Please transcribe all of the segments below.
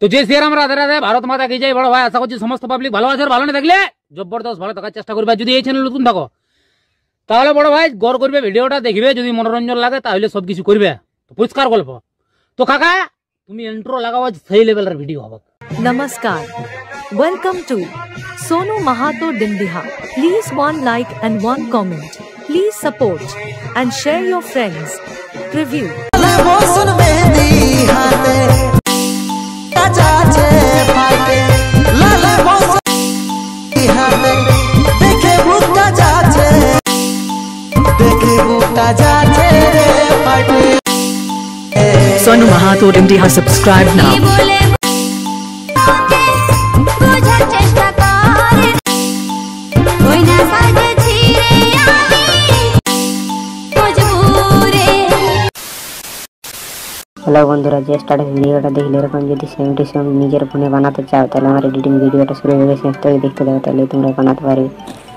তো জয় শ্রীরাম, রাধে রাধে, ভারত মাতা কি জয়। বড় ভাই আশা করছি সমস্ত পাবলিক ভালো আছে। ভালো না দেখলে জবরদস্ত ভালো থাকার চেষ্টা করবে। যদি এই চ্যানেল নতুন থাকো তাহলে বড় ভাই গড় করবে, ভিডিওটা দেখবে, যদি মনোরঞ্জন লাগে তাহলে সবকিছু করবে। তো পরিষ্কার গল্প। তো কাকা তুমি ইন্ট্রো লাগাও, সেই লেভেলের ভিডিও হবে। Namaskar. Welcome to Sonu Mahato Dindiha. Please one like and one comment. Please support and share your friends. Review. Sonu Mahato Dindiha, subscribe now. Hello बंधुरा, जो स्टार्टिंग वीडियोटा देखले एरकम जो सेम टू सेम निजेर फोने बनाते चाओ ताहले आमार एडिटिंग वीडियोटा शुरू होबे शेष तक देखते जाओ, ताहले तोमरा बनाते पारबे।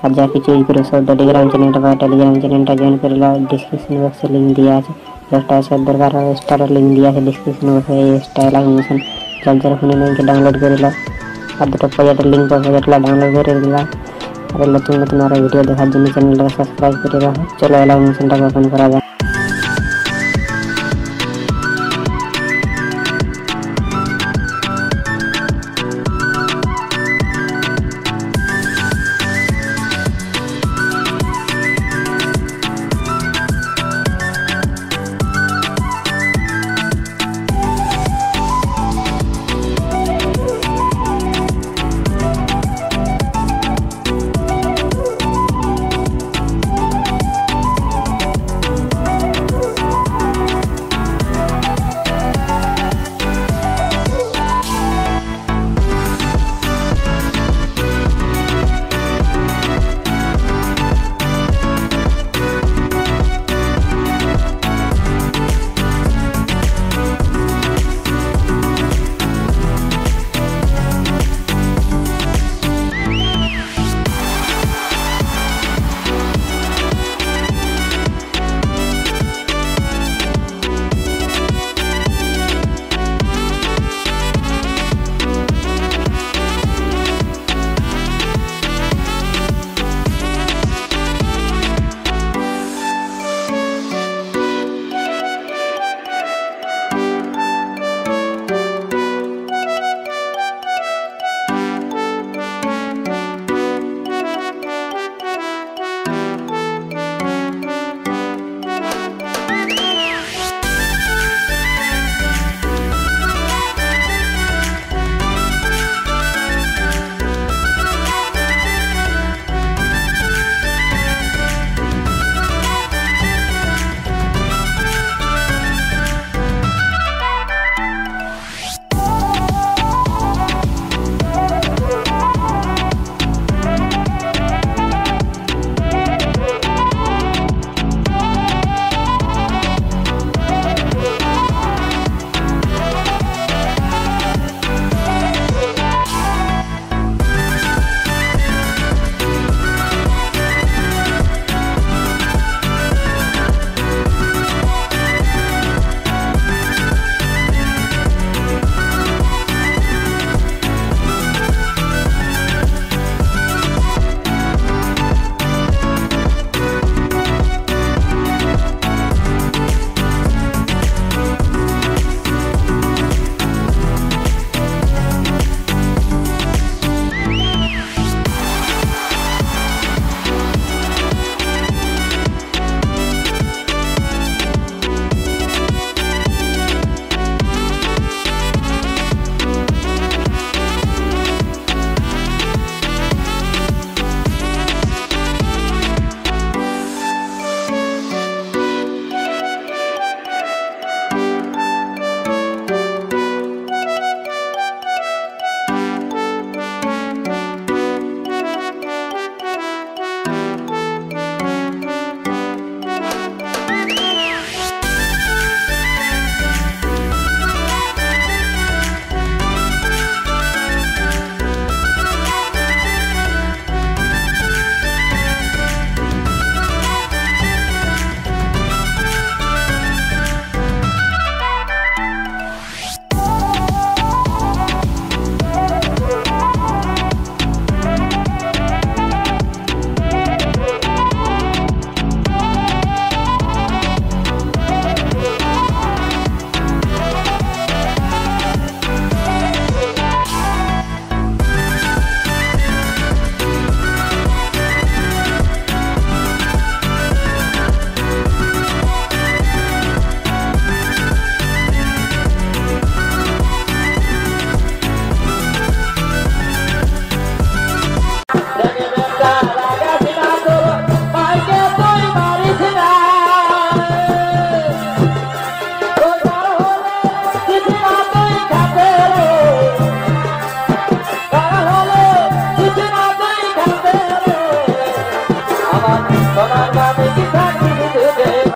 আর যা কিছু ইউজ করে সব টেলিগ্রাম চ্যানেলটা বা টেলিগ্রাম চ্যানেলটা জয়েন করে নাও, ডেসক্রিপশন বক্সে লিংক দেওয়া আছে। একটা আছে দরকার হবে স্টারের লিংক দেওয়া আছে ডেসক্রিপশন বক্সে। এই স্টাইল অ্যানিমেশন যার ফোনে লিংকে ডাউনলোড করে নাও, আর দুটো প্রজেক্টের লিংক পাবে, প্রজেক্টটা ডাউনলোড করে দিলাম। আর নতুন নতুন আরো ভিডিও দেখার জন্য চ্যানেলটাকে সাবস্ক্রাইব করে রাখো। চলো অ্যানিমেশনটাকে ওপেন করা যাক।